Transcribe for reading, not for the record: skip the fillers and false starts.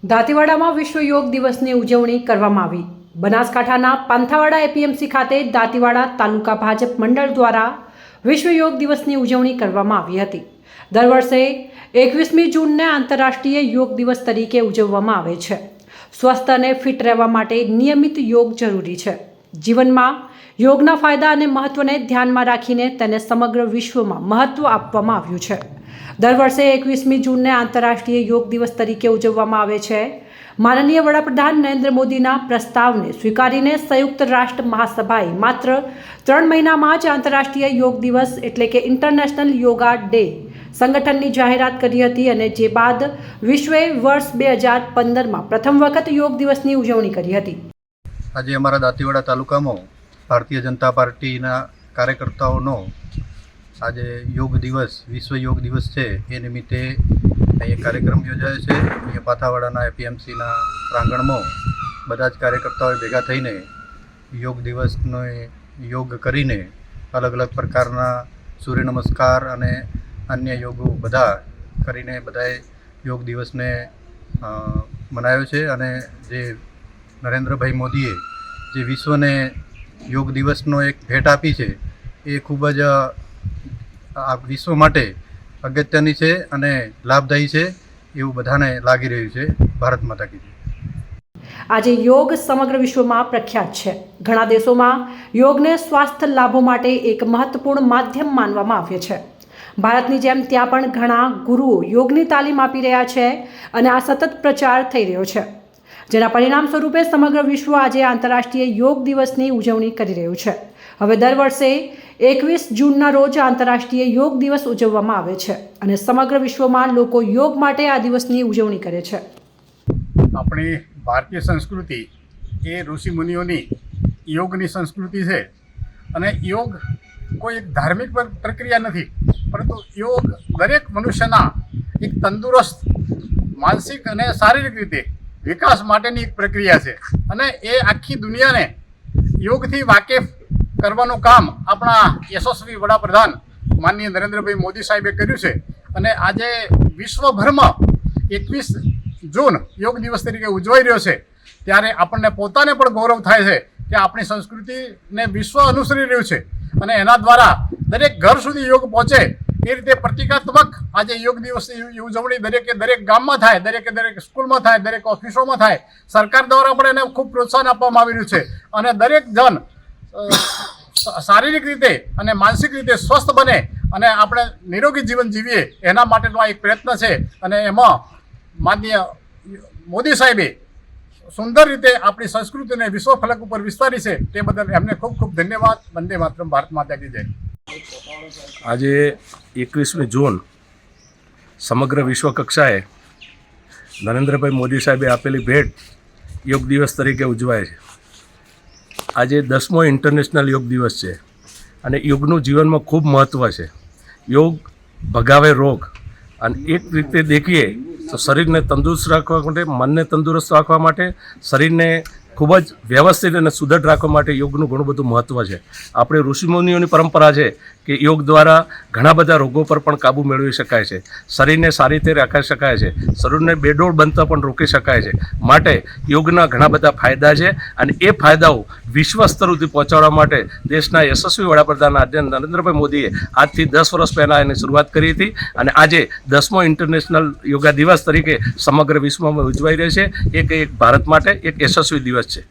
દાંતીવાડામાં વિશ્વ યોગ દિવસની ઉજવણી કરવામાં આવી। બનાસકાંઠાના પાંથાવાડા એપીએમસી ખાતે દાંતીવાડા તાલુકા ભાજપ મંડળ દ્વારા વિશ્વ યોગ દિવસની ઉજવણી કરવામાં આવી હતી। દર વર્ષે 21મી જૂનને આંતરરાષ્ટ્રીય યોગ દિવસ તરીકે ઉજવવામાં આવે છે। સ્વસ્થ અને ફિટ રહેવા માટે નિયમિત યોગ જરૂરી છે। જીવનમાં યોગના ફાયદા અને મહત્વને ધ્યાનમાં રાખીને તેને સમગ્ર વિશ્વમાં મહત્વ આપવામાં આવ્યું છે। દર વર્ષે 21મી જૂનને આંતરરાષ્ટ્રીય યોગ દિવસ તરીકે ઉજવવામાં આવે છે। માનનીય વડાપ્રધાન નરેન્દ્ર મોદીના પ્રસ્તાવને સ્વીકારીને સંયુક્ત રાષ્ટ્ર મહાસભાએ માત્ર 3 મહિનામાં જ આંતરરાષ્ટ્રીય યોગ દિવસ એટલે કે ઇન્ટરનેશનલ યોગા ડે સંગઠનની જાહેરાત કરી હતી અને જે બાદ વિશ્વએ વર્ષ 2015માં પ્રથમ વખત યોગ દિવસની ઉજવણી કરી હતી। આજે અમારા દાંતીવાડા તાલુકામાં ભારતીય જનતા પાર્ટીના કાર્યકર્તાઓનો આજે યોગ દિવસ વિશ્વ યોગ દિવસ છે એ નિમિત્તે અહીંયા કાર્યક્રમ યોજાયો છે। અહીંયા પાથાવાડાના એપીએમસીના પ્રાંગણમાં બધા જ કાર્યકર્તાઓએ ભેગા થઈને યોગ દિવસનો યોગ કરીને અલગ અલગ પ્રકારના સૂર્ય નમસ્કાર અને અન્ય યોગો બધા કરીને બધાએ યોગ દિવસને મનાવ્યો છે। અને જે નરેન્દ્રભાઈ મોદીએ જે વિશ્વને યોગ દિવસનો એક ભેટ આપી છે એ ખૂબ જ આ વિશ્વ માટે અગત્યની છે અને લાભદાયી છે એવું બધાને લાગી રહ્યું છે। ભારત માતા કી જય। આજે યોગ સમગ્ર વિશ્વમાં પ્રખ્યાત છે। ઘણા દેશોમાં યોગને સ્વાસ્થ્ય લાભો માટે એક મહત્વપૂર્ણ માધ્યમ માનવામાં આવે છે। ભારતની જેમ ત્યાં પણ ઘણા ગુરુઓ યોગની તાલીમ આપી રહ્યા છે અને આ સતત પ્રચાર થઈ રહ્યો છે, જેના પરિણામ સ્વરૂપે સમગ્ર વિશ્વ આજે આંતરરાષ્ટ્રીય યોગ દિવસની ઉજવણી કરી રહ્યું છે। હવે દર વર્ષે 21 જૂનના રોજ આંતરરાષ્ટ્રીય યોગ દિવસ ઉજવવામાં આવે છે અને સમગ્ર વિશ્વમાં લોકો યોગ માટે આ દિવસની ઉજવણી કરે છે। આપણી ભારતીય સંસ્કૃતિ એ ઋષિ મુનિઓની યોગની સંસ્કૃતિ છે અને યોગ કોઈ એક ધાર્મિક પ્રક્રિયા નથી, પરંતુ યોગ દરેક મનુષ્યના એક તંદુરસ્ત માનસિક અને શારીરિક રીતે વિકાસ માટેની એક પ્રક્રિયા છે અને એ આખી દુનિયાને યોગથી વાકેફ કરવાનું કામ આપણા યશસ્વી વડાપ્રધાન માનનીય નરેન્દ્રભાઈ મોદી સાહેબે કર્યું છે। અને આજે વિશ્વભરમાં 21 જૂન યોગ દિવસ તરીકે ઉજવાઈ રહ્યો છે, ત્યારે આપણને પોતાને પણ ગૌરવ થાય છે કે આપણી સંસ્કૃતિને વિશ્વ અનુસરી રહ્યું છે અને એના દ્વારા દરેક ઘર સુધી યોગ પહોંચે એ રીતે પ્રતિકાત્મક આજે યોગ દિવસની ઉજવણી દરેક ગામમાં થાય, દરેક સ્કૂલમાં થાય, દરેક ઓફિસોમાં થાય। સરકાર દ્વારા પણ એને ખૂબ પ્રોત્સાહન આપવામાં આવી રહ્યું છે અને દરેક જણ શારીરિક રીતે અને માનસિક રીતે સ્વસ્થ બને અને આપણે નિરોગી જીવન જીવીએ એના માટેનો આ એક પ્રયત્ન છે। અને એમાં માનનીય મોદી સાહેબે સુંદર રીતે આપણી સંસ્કૃતિને વિશ્વ ફલક ઉપર વિસ્તારી છે, તે બદલ એમને ખૂબ ખૂબ ધન્યવાદ। વંદે માતરમ, ભારત માતા કી જય। આજે 21મી જૂન સમગ્ર વિશ્વ કક્ષાએ નરેન્દ્રભાઈ મોદી સાહેબે આપેલી ભેટ યોગ દિવસ તરીકે ઉજવાય છે। આજે 10મો ઇન્ટરનેશનલ યોગ દિવસ છે અને યોગનું જીવનમાં ખૂબ મહત્ત્વ છે। યોગ ભગાવે રોગ અને એક રીતે દેખીએ તો શરીરને તંદુરસ્ત રાખવા માટે, મનને તંદુરસ્ત રાખવા માટે, શરીરને ખૂબ જ વ્યવસ્થિત અને સુદૃઢ રાખવા માટે યોગનું ઘણું બધું મહત્ત્વ છે। આપણે ઋષિમુનિઓની પરંપરા છે કે યોગ દ્વારા ઘણા બધા રોગો પર પણ કાબૂ મેળવી શકાય છે, શરીરને સારી રીતે રાખી શકાય છે, શરીરને બેડોળ બનતા પણ રોકી શકાય છે। માટે યોગના ઘણા બધા ફાયદા છે અને એ ફાયદાઓ વિશ્વ સ્તર સુધી પહોંચાડવા માટે દેશના યશસ્વી વડાપ્રધાન આજે નરેન્દ્રભાઈ મોદીએ આજથી 10 વર્ષ પહેલાં એની શરૂઆત કરી હતી અને આજે 10મો ઇન્ટરનેશનલ યોગા દિવસ તરીકે સમગ્ર વિશ્વમાં ઉજવાઈ રહ્યો છે। એક ભારત માટે એક યશસ્વી દિવસ છે।